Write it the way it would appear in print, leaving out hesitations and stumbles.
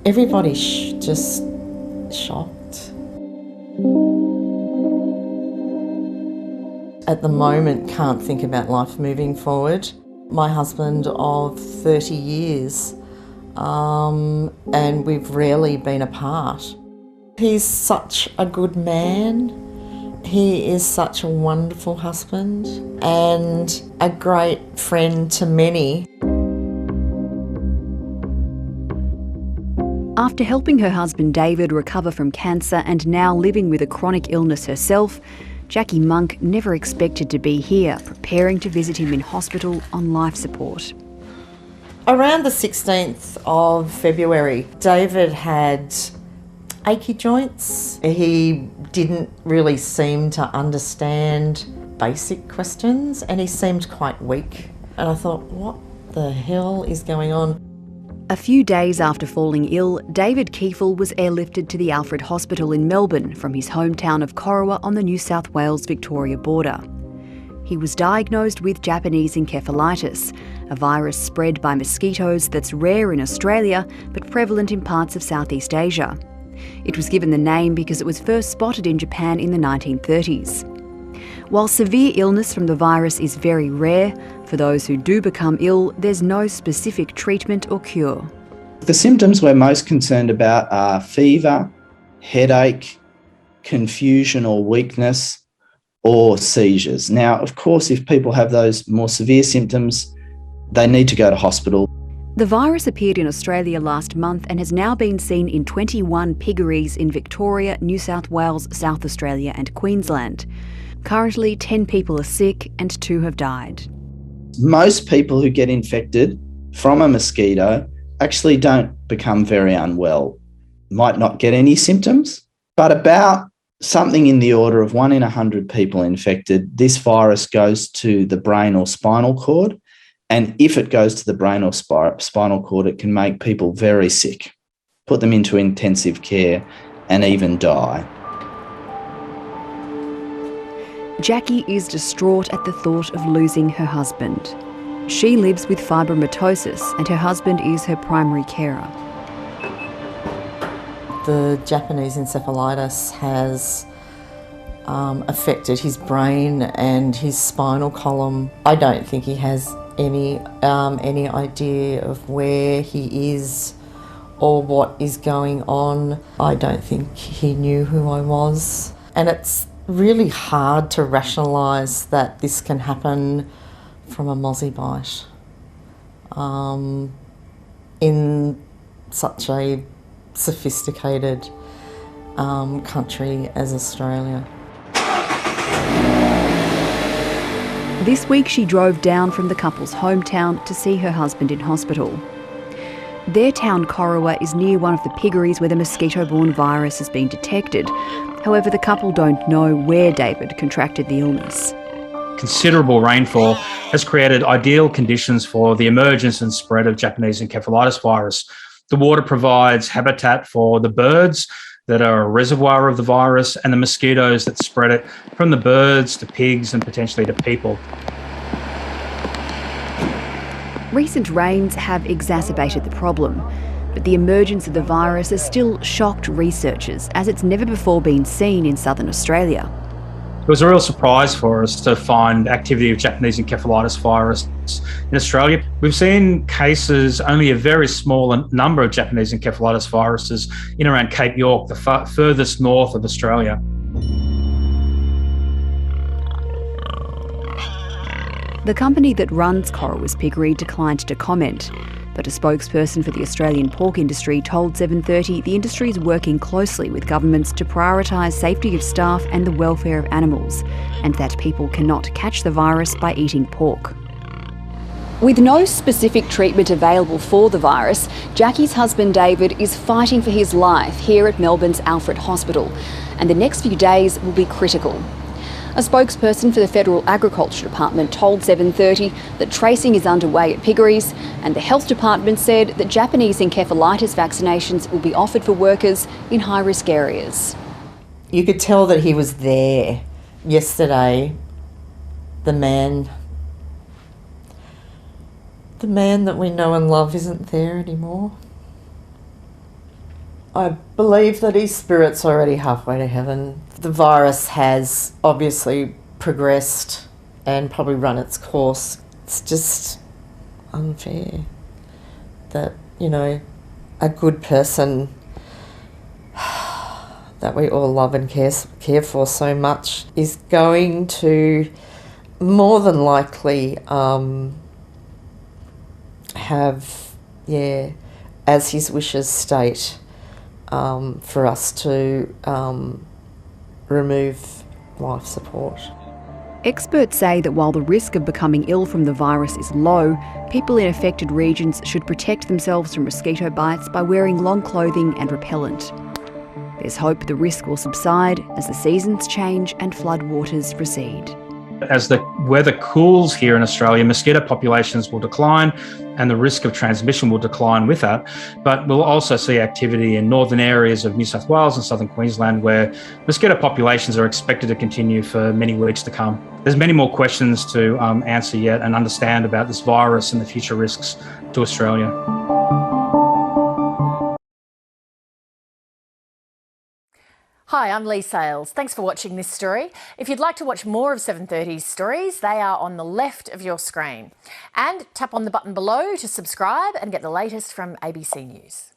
Everybody's just shocked. At the moment, can't think about life moving forward. My husband of 30 years, and we've rarely been apart. He's such a good man. He is such a wonderful husband and a great friend to many. After helping her husband David recover from cancer and now living with a chronic illness herself, Jackie Monk never expected to be here, preparing to visit him in hospital on life support. Around the 16th of February, David had achy joints. He didn't really seem to understand basic questions and he seemed quite weak. And I thought, what the hell is going on? A few days after falling ill, David Kiefel was airlifted to the Alfred Hospital in Melbourne from his hometown of Corowa on the New South Wales-Victoria border. He was diagnosed with Japanese encephalitis, a virus spread by mosquitoes that's rare in Australia but prevalent in parts of Southeast Asia. It was given the name because it was first spotted in Japan in the 1930s. While severe illness from the virus is very rare, for those who do become ill, there's no specific treatment or cure. The symptoms we're most concerned about are fever, headache, confusion or weakness, or seizures. Now, of course, if people have those more severe symptoms, they need to go to hospital. The virus appeared in Australia last month and has now been seen in 21 piggeries in Victoria, New South Wales, South Australia and Queensland. Currently, 10 people are sick and 2 have died. Most people who get infected from a mosquito actually don't become very unwell. Might not get any symptoms, but about something in the order of 1 in 100 people infected, this virus goes to the brain or spinal cord. And if it goes to the brain or spinal cord, it can make people very sick, put them into intensive care and even die. Jackie is distraught at the thought of losing her husband. She lives with fibromatosis and her husband is her primary carer. The Japanese encephalitis has affected his brain and his spinal column. I don't think he has any idea of where he is or what is going on. I don't think he knew who I was. And it's really hard to rationalise that this can happen from a mozzie bite in such a sophisticated country as Australia. This week she drove down from the couple's hometown to see her husband in hospital. Their town, Corowa, is near one of the piggeries where the mosquito-borne virus has been detected. However, the couple don't know where David contracted the illness. Considerable rainfall has created ideal conditions for the emergence and spread of Japanese encephalitis virus. The water provides habitat for the birds that are a reservoir of the virus and the mosquitoes that spread it from the birds to pigs and potentially to people. Recent rains have exacerbated the problem, but the emergence of the virus has still shocked researchers as it's never before been seen in southern Australia. It was a real surprise for us to find activity of Japanese encephalitis virus in Australia. We've seen cases, only a very small number of Japanese encephalitis viruses in around Cape York, the furthest north of Australia. The company that runs Corowa's piggery declined to comment, but a spokesperson for the Australian pork industry told 7:30 the industry is working closely with governments to prioritise safety of staff and the welfare of animals, and that people cannot catch the virus by eating pork. With no specific treatment available for the virus, Jackie's husband David is fighting for his life here at Melbourne's Alfred Hospital, and the next few days will be critical. A spokesperson for the Federal Agriculture Department told 7:30 that tracing is underway at piggeries, and the Health Department said that Japanese encephalitis vaccinations will be offered for workers in high-risk areas. You could tell that he was there yesterday. The man that we know and love isn't there anymore. I believe that his spirit's already halfway to heaven. The virus has obviously progressed and probably run its course. It's just unfair that, you know, a good person that we all love and care for so much is going to more than likely have, as his wishes state, for us to remove life support. Experts say that while the risk of becoming ill from the virus is low, people in affected regions should protect themselves from mosquito bites by wearing long clothing and repellent. There's hope the risk will subside as the seasons change and floodwaters recede. As the weather cools here in Australia, mosquito populations will decline and the risk of transmission will decline with that. But we'll also see activity in northern areas of New South Wales and southern Queensland where mosquito populations are expected to continue for many weeks to come. There's many more questions to answer yet and understand about this virus and the future risks to Australia. Hi, I'm Lee Sales. Thanks for watching this story. If you'd like to watch more of 730's stories, they are on the left of your screen. And tap on the button below to subscribe and get the latest from ABC News.